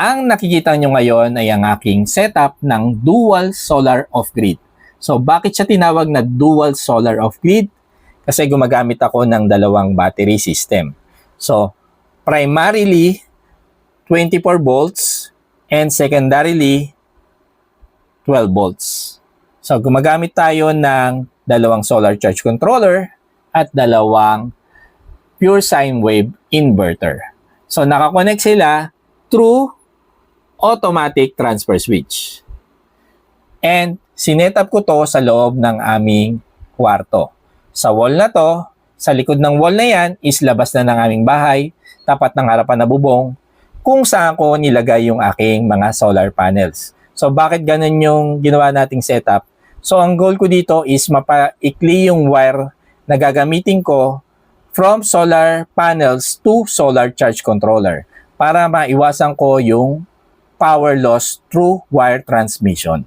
Ang nakikita nyo ngayon ay ang aking setup ng dual solar off-grid. So bakit siya tinawag na dual solar off-grid? Kasi gumagamit ako ng dalawang battery system. So primarily 24 volts and secondarily 12 volts. So gumagamit tayo ng dalawang solar charge controller at dalawang pure sine wave inverter. So nakakonect sila through automatic transfer switch. And sinetup ko to sa loob ng aming kwarto. Sa wall na to, sa likod ng wall na yan is labas na ng aming bahay, tapat ng harapan na bubong, kung saan ko nilagay yung aking mga solar panels. So bakit ganun yung ginawa nating setup? So ang goal ko dito is mapaikli yung wire na gagamitin ko from solar panels to solar charge controller para maiwasan ko yung power loss through wire transmission.